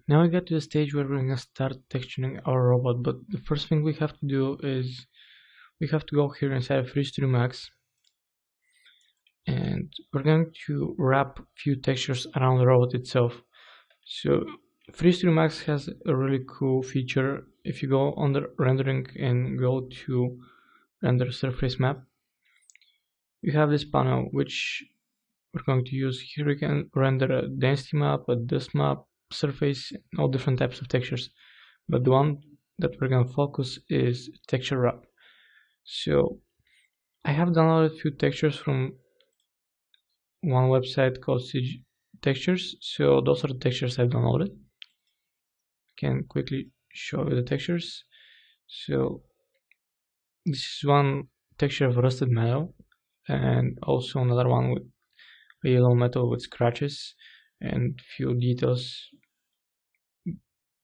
Now we got to the stage where we're gonna start texturing our robot, but the first thing we have to do is we have to go here inside of 3 Max, and we're going to wrap a few textures around the robot itself. So 3 Max has a really cool feature. If you go under rendering and go to render surface map, you have this panel which we're going to use. Here we can render a density map, a dust map, surface, all different types of textures, but the one that we're going to focus is texture wrap. So I have downloaded a few textures from one website called CG Textures. So those are the textures I've downloaded. I can quickly show you the textures. So this is one texture of rusted metal, and also another one with a yellow metal with scratches and few details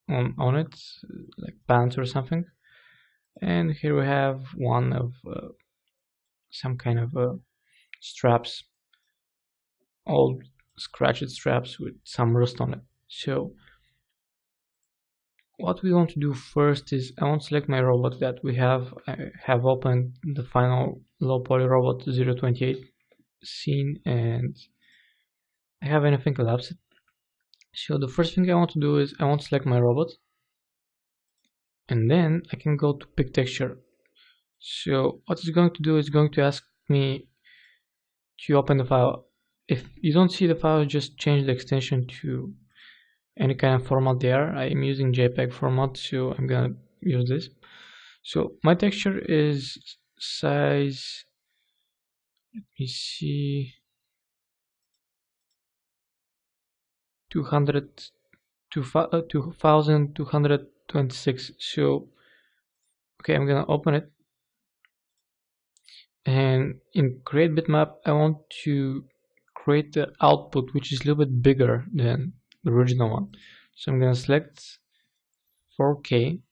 on it, like pants or something. And here we have one of some kind of straps, old scratched straps with some rust on it. So what we want to do first is I want to select my robot that we have. I have opened the final low poly robot 028 scene, and I have anything collapsed. So the first thing I want to do is I want to select my robot, and then I can go to pick texture. So what it's going to do is going to ask me to open the file. If you don't see the file, just change the extension to any kind of format there. I'm using JPEG format, so I'm gonna use this. So my texture is size, let me see, 2226. So okay, I'm gonna open it, and in create bitmap I want to create the output which is a little bit bigger than the original one. So I'm gonna select 4K,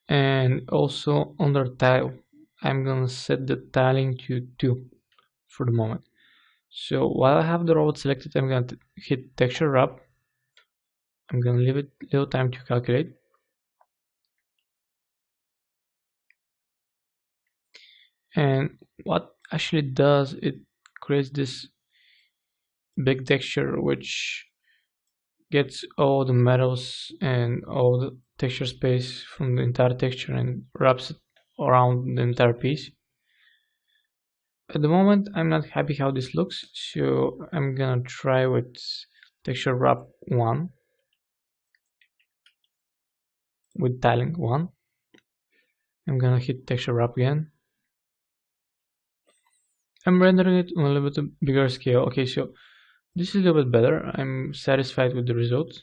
and also under tile I'm gonna set the tiling to 2 for the moment. So while I have the robot selected, I'm gonna hit texture wrap. I'm gonna leave it little time to calculate, and what actually does, it creates this big texture which gets all the metals and all the texture space from the entire texture and wraps it around the entire piece. At the moment I'm not happy how this looks, so I'm gonna try with texture wrap 1 with tiling 1. I'm gonna hit texture wrap again. I'm rendering it on a little bit bigger scale. Okay, so this is a little bit better. I'm satisfied with the results.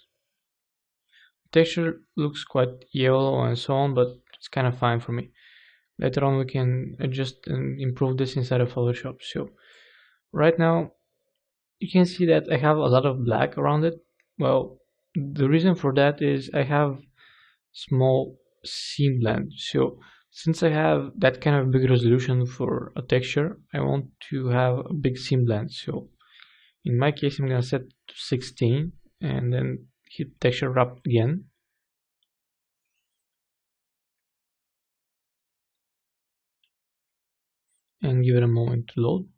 Texture looks quite yellow and so on, but it's kind of fine for me. Later on we can adjust and improve this inside of Photoshop. So right now you can see that I have a lot of black around it. Well, the reason for that is I have small scene blend. So since I have that kind of big resolution for a texture, I want to have a big scene blend. So in my case I'm gonna set to 16 and then hit texture wrap again. And give it a moment to load.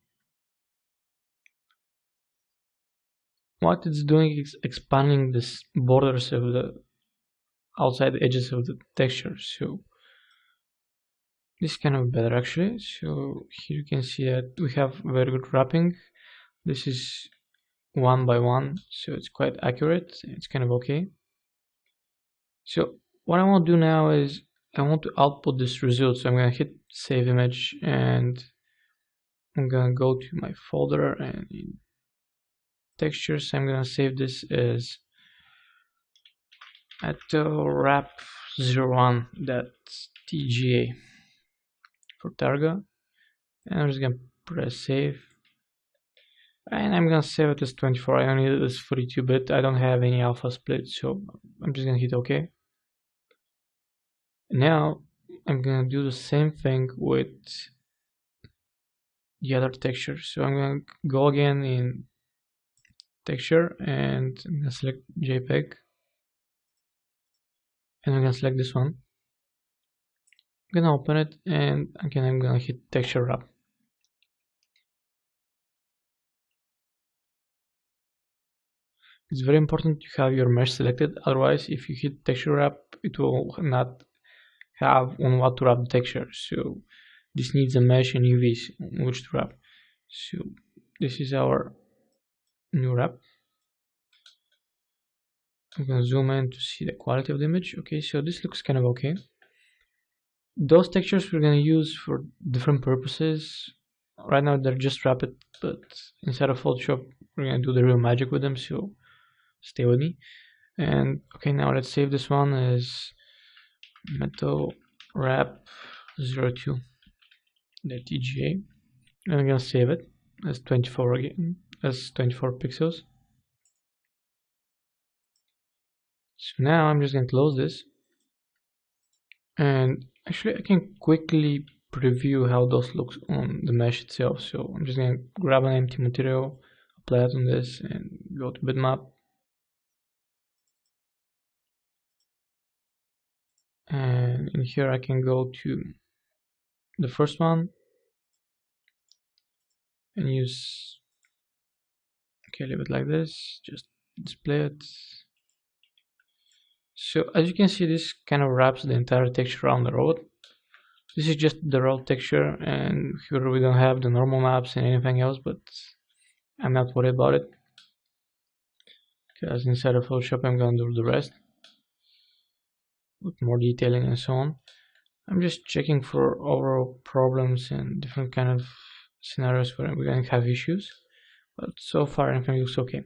What it's doing is expanding the borders of the outside edges of the texture. So this is kind of better actually. So here you can see that we have very good wrapping. This is 1 by 1, so it's quite accurate. It's kind of okay. So what I want to do now is I want to output this result. So I'm gonna hit save image, and I'm gonna go to my folder, and in textures I'm gonna save this as wrap01.tga for Targa, and I'm just gonna press save, and I'm gonna save it as 24. I only need this 42-bit. I don't have any alpha split, so I'm just gonna hit OK. Now I'm gonna do the same thing with the other texture. So I'm gonna go again in texture, and I'm gonna select JPEG. and I'm gonna select this one. I'm gonna open it, and again I'm gonna hit texture wrap. It's very important to have your mesh selected, otherwise if you hit texture wrap it will not have on what to wrap the texture. So this needs a mesh and UVs on which to wrap. So this is our new wrap. I'm gonna zoom in to see the quality of the image. Okay, so this looks kind of okay. Those textures we're gonna use for different purposes. Right now they're just wrapped, but inside of Photoshop we're gonna do the real magic with them, so stay with me. And okay, now let's save this one as metal wrap 02.tga, and I'm gonna save it as 24 again, as 24 pixels. So now I'm just gonna close this, and actually I can quickly preview how those looks on the mesh itself. So I'm just gonna grab an empty material, apply it on this, and go to bitmap, and in here I can go to the first one and use, okay, leave it like this, just display it. So as you can see, this kind of wraps the entire texture around the road. This is just the road texture, and here we don't have the normal maps and anything else, but I'm not worried about it because inside of Photoshop I'm gonna do the rest with more detailing and so on. I'm just checking for overall problems and different kind of scenarios where we're going to have issues, but so far everything looks okay.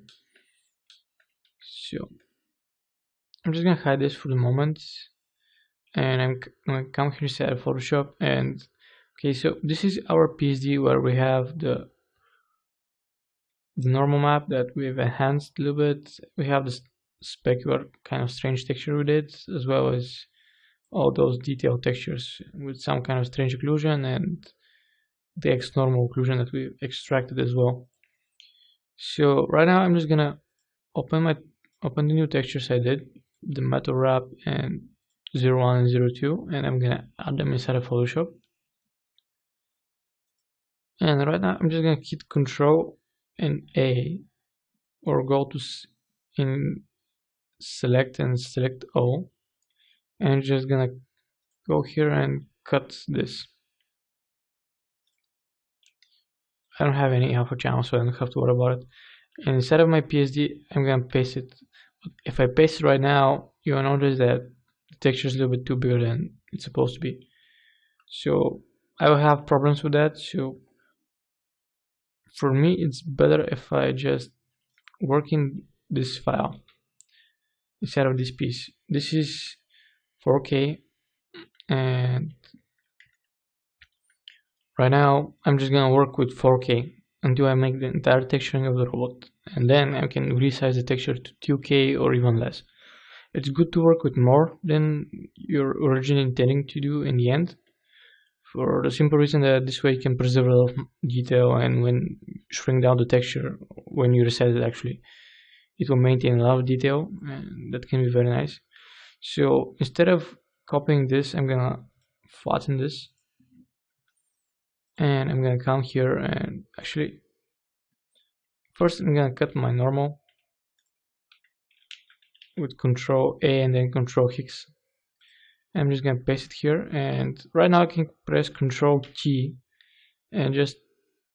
So I'm just gonna hide this for the moment, and I'm gonna come here inside Photoshop, and okay, so this is our PSD where we have the normal map that we've enhanced a little bit. We have this specular kind of strange texture with it, as well as all those detailed textures with some kind of strange occlusion and the X normal occlusion that we extracted as well. So right now I'm just gonna open the new textures I did, the metal wrap and 01 and 02, and I'm gonna add them inside of Photoshop. And right now I'm just gonna hit Control and A, or go to in select and select all, and just gonna go here and cut this. I don't have any alpha channel, so I don't have to worry about it. And instead of my PSD, I'm gonna paste it. If I paste it right now, you'll notice that the texture is a little bit too bigger than it's supposed to be. So I will have problems with that. So for me, it's better if I just work in this file instead of this piece. This is 4K, and right now I'm just gonna work with 4K until I make the entire texturing of the robot, and then I can resize the texture to 2K or even less. It's good to work with more than you're originally intending to do in the end, for the simple reason that this way you can preserve a lot of detail, and when shrink down the texture, when you resize it, actually it will maintain a lot of detail, and that can be very nice. So instead of copying this, I'm gonna flatten this, and I'm gonna come here, and actually first I'm gonna cut my normal with Control A and then Control X. I'm just gonna paste it here, and right now I can press Control T and just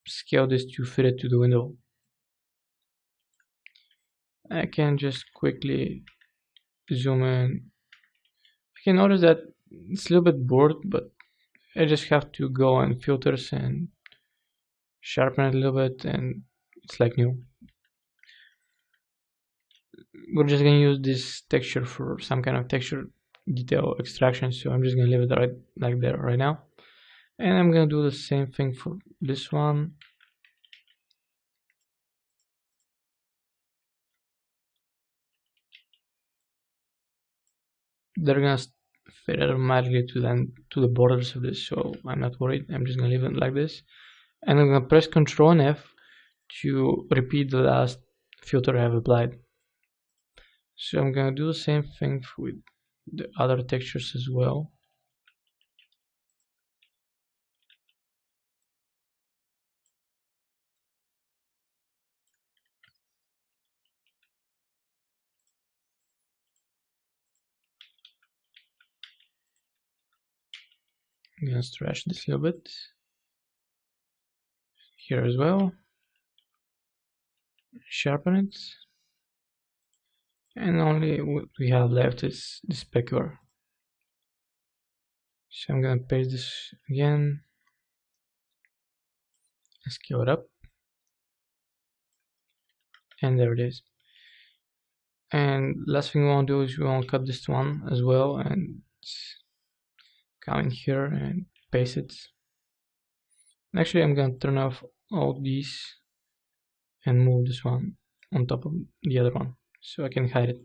scale this to fit it to the window. I can just quickly zoom in. I can notice that it's a little bit blurred, but I just have to go and filters and sharpen it a little bit, and it's like new. We're just gonna use this texture for some kind of texture detail extraction, so I'm just gonna leave it right like that right now, and I'm gonna do the same thing for this one. They're gonna fit automatically to the borders of this, so I'm not worried. I'm just gonna leave it like this, and I'm gonna press Ctrl and F to repeat the last filter I have applied. So I'm gonna do the same thing with the other textures as well. I'm gonna stretch this a little bit here as well, sharpen it, and only what we have left is the specular. So I'm gonna paste this again, scale it up, and there it is. And last thing we want to do is we want to cut this one as well and come in here and paste it. Actually, I'm gonna turn off all these and move this one on top of the other one so I can hide it.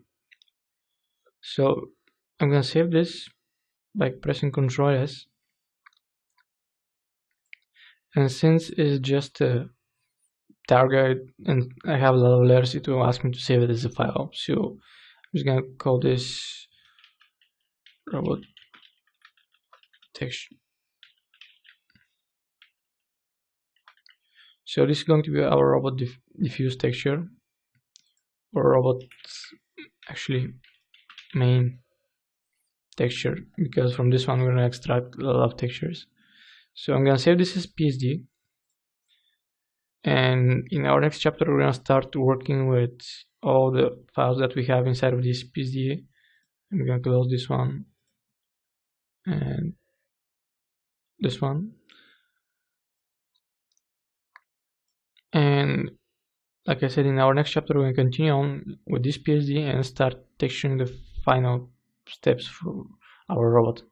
So I'm gonna save this by pressing Ctrl S, and since it's just a target and I have a lot of layers, it will ask me to save it as a file. So I'm just gonna call this robot texture. So this is going to be our robot diffuse texture, or robot actually main texture, because from this one we're gonna extract a lot of textures. So I'm gonna save this as PSD, and in our next chapter we're gonna start working with all the files that we have inside of this PSD. I'm gonna close this one and this one, and like I said, in our next chapter we're gonna continue on with this PSD and start texturing the final steps for our robot.